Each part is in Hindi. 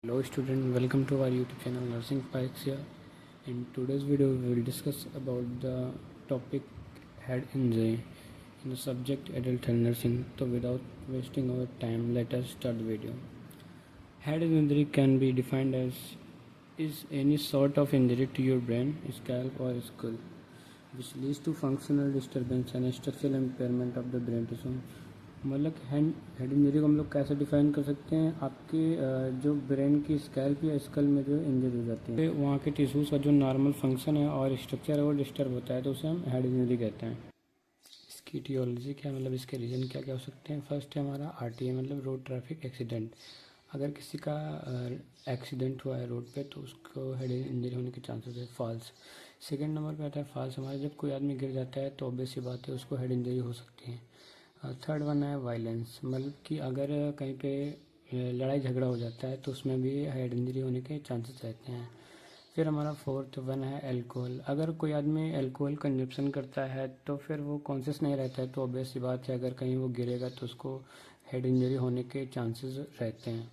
Hello student, welcome to our YouTube channel Nursing Spikes here. In today's video we will discuss about the topic head injury in the subject adult health nursing. So without wasting our time, let us start the video. Head injury can be defined as is any sort of injury to your brain, scalp or skull which leads to functional disturbance and structural impairment of the brain tissue. मतलब हेड इंजरी को हम लोग कैसे डिफाइन कर सकते हैं? आपके जो ब्रेन की स्कैल्प या स्कल में जो इंजरी हो जाती है, वहाँ के टिश्यूज़ का जो नॉर्मल फंक्शन है और स्ट्रक्चर है वो डिस्टर्ब होता है, तो उसे हम हेड इंजरी कहते हैं। इसकी टियोलॉजी क्या, मतलब इसके रीज़न क्या क्या हो सकते हैं? फर्स्ट है हमारा आरटीए, मतलब रोड ट्रैफिक एक्सीडेंट। अगर किसी का एक्सीडेंट हुआ है रोड पे तो उसको हेड इंजरी होने के चांसेस है। फॉल्स सेकेंड नंबर पे आता है। फॉल्स हमारा जब कोई आदमी गिर जाता है तो ऑब्वियस सी बात है उसको हेड इंजरी हो सकती है। थर्ड वन है वायलेंस, मतलब कि अगर कहीं पे लड़ाई झगड़ा हो जाता है तो उसमें भी हेड इंजरी होने के चांसेस रहते हैं। फिर हमारा फोर्थ वन है अल्कोहल। अगर कोई आदमी अल्कोहल कंजप्शन करता है तो फिर वो कॉन्शियस नहीं रहता है, तो ऑब्वियस सी बात है अगर कहीं वो गिरेगा तो उसको हेड इंजरी होने के चांसेस रहते हैं।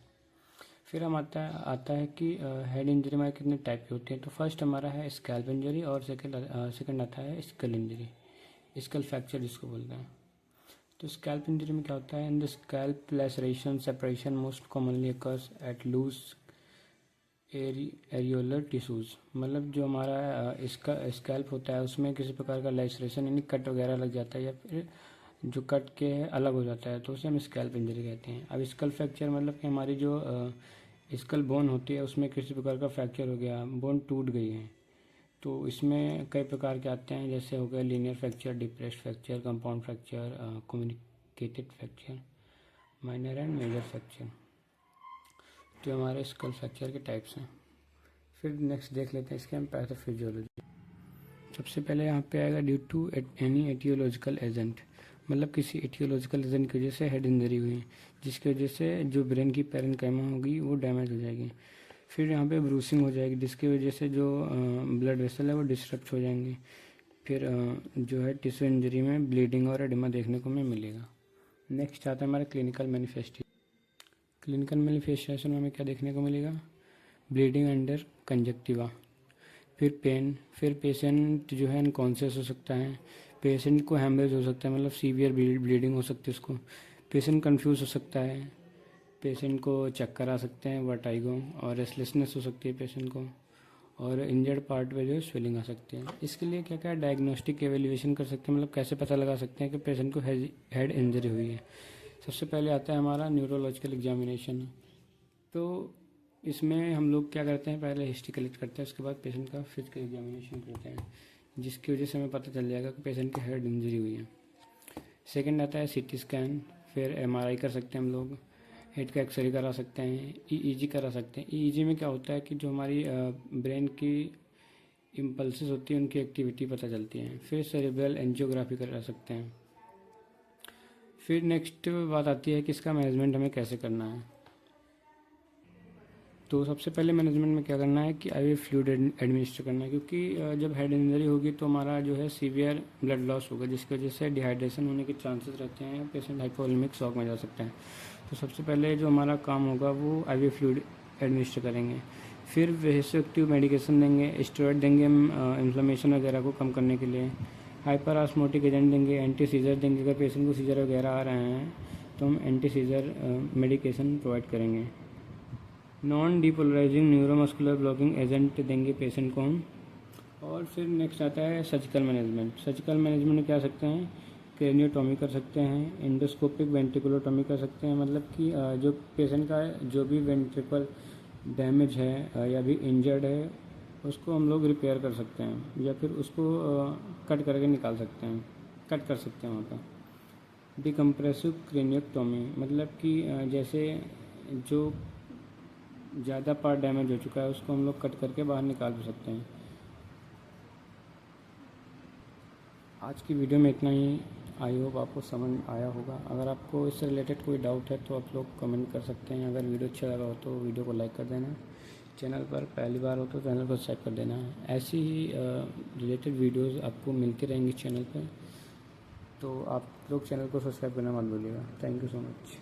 फिर हम आता है कि हेड इंजरी हमारे कितने टाइप की होती है। तो फर्स्ट हमारा है स्कैल्प इंजरी और सेकंड आता है स्कल इंजरी, स्कल फ्रैक्चर जिसको बोलते हैं। तो स्कैल्प इंजरी में क्या होता है? In the scalp laceration separation most commonly occurs at loose areolar tissues, मतलब जो हमारा इसका स्कैल्प होता है उसमें किसी प्रकार का लैसरेशन यानी कट वगैरह लग जाता है या फिर जो कट के अलग हो जाता है तो उसे हम स्कैल्प इंजरी कहते हैं। अब स्कल फ्रैक्चर मतलब कि हमारी जो स्कल बोन होती है उसमें किसी प्रकार का फ्रैक्चर हो गया, बोन टूट गई है, तो इसमें कई प्रकार के आते हैं, जैसे हो गया linear fracture, depressed fracture, compound fracture, communicated fracture, minor and major fracture. तो हमारे स्कल फ्रैक्चर के टाइप्स हैं। फिर नेक्स्ट देख लेते हैं इसके हम पैथोफिजियोलॉजी। सबसे पहले यहाँ पे आएगा due to any etiological agent, मतलब किसी एटियोलॉजिकल एजेंट की वजह से हेड इंजरी हुई जिसकी वजह से जो ब्रेन की पैरेन्काइमा होगी वो डैमेज हो जाएगी। फिर यहाँ पे ब्रूसिंग हो जाएगी जिसकी वजह से जो ब्लड वेसल है वो डिस्टर्ब हो जाएंगे। फिर जो है टिश्यू इंजरी में ब्लीडिंग और एडिमा देखने को हमें मिलेगा। नेक्स्ट आता है हमारा क्लिनिकल मैनिफेस्टेशन। क्लिनिकल मैनिफेस्टेशन में हमें क्या देखने को मिलेगा? ब्लीडिंग अंडर कंजक्टिवा, फिर पेन, फिर पेशेंट जो है अनकॉन्शियस हो सकता है, पेशेंट को हैमरेज हो सकता है, मतलब सीवियर ब्लीडिंग हो सकती है उसको, पेशेंट कंफ्यूज हो सकता है, पेशेंट को चक्कर आ सकते हैं, वर्टाइगो और रेस्टलेसनेस हो सकती है पेशेंट को, और इंजर्ड पार्ट में जो है स्वेलिंग आ सकती है। इसके लिए क्या क्या डायग्नोस्टिक एवेल्यूएशन कर सकते हैं, मतलब कैसे पता लगा सकते हैं कि पेशेंट को हेड इंजरी हुई है। सबसे पहले आता है हमारा न्यूरोलॉजिकल एग्जामिनेशन। तो इसमें हम लोग क्या करते हैं, पहले हिस्ट्री कलेक्ट करते हैं, उसके बाद पेशेंट का फिजिकल एग्जामिनेशन करते हैं जिसकी वजह से हमें पता चल जाएगा कि पेशेंट की हेड इंजरी हुई है। सेकंड आता है सीटी स्कैन, फिर एमआरआई कर सकते हैं हम लोग, हेड का एक्सरे करा सकते हैं, ईईजी करा सकते हैं। ईईजी में क्या होता है कि जो हमारी ब्रेन की इम्पल्सेस होती है उनकी एक्टिविटी पता चलती है। फिर सेरेब्रल एंजियोग्राफी करा सकते हैं। फिर नेक्स्ट बात आती है कि इसका मैनेजमेंट हमें कैसे करना है। तो सबसे पहले मैनेजमेंट में क्या करना है कि आईवी फ्लूइड एडमिनिस्टर करना है, क्योंकि जब हेड इंजरी होगी तो हमारा जो है सीवियर ब्लड लॉस होगा जिसकी वजह से डिहाइड्रेशन होने के चांसेस रहते हैं, पेशेंट हाइपोवोलेमिक शॉक में जा सकता है। तो सबसे पहले जो हमारा काम होगा वो आईवी फ्लूइड एडमिनिस्टर करेंगे। फिर वेसोएक्टिव मेडिकेशन देंगे, स्टेरॉइड देंगे इन्फ्लेमेशन वगैरह को कम करने के लिए, हाइपर ऑस्मोटिक एजेंट देंगे, एंटी सीजर देंगे। अगर पेशेंट को सीजर वगैरह आ रहे हैं तो हम एंटी सीजर मेडिकेशन प्रोवाइड करेंगे। Non depolarising neuromuscular blocking agent देंगे पेशेंट को हम। और फिर नेक्स्ट आता है सर्जिकल मैनेजमेंट। सर्जिकल मैनेजमेंट में क्या कर सकते हैं? क्रेनियोटॉमी कर सकते हैं, एंडोस्कोपिक वेंट्रिकुलोटॉमी कर सकते हैं, मतलब कि जो पेशेंट का जो भी वेंट्रिकल डैमेज है या भी इंजर्ड है उसको हम लोग रिपेयर कर सकते हैं या फिर उसको कट करके निकाल सकते हैं, कट कर सकते हैं वहाँ पर। डिकम्प्रेसिव क्रेनियोटॉमी, मतलब कि जैसे जो ज़्यादा पार्ट डैमेज हो चुका है उसको हम लोग कट करके बाहर निकाल भी सकते हैं। आज की वीडियो में इतना ही। आई होप आपको समझ आया होगा। अगर आपको इससे रिलेटेड कोई डाउट है तो आप लोग कमेंट कर सकते हैं। अगर वीडियो अच्छा लगा हो तो वीडियो को लाइक कर देना, चैनल पर पहली बार हो तो चैनल को सब्सक्राइब कर देना। ऐसी ही रिलेटेड वीडियोज़ आपको मिलती रहेंगी चैनल पर, तो आप लोग चैनल को सब्सक्राइब करना मत भूलिएगा। Thank you so much.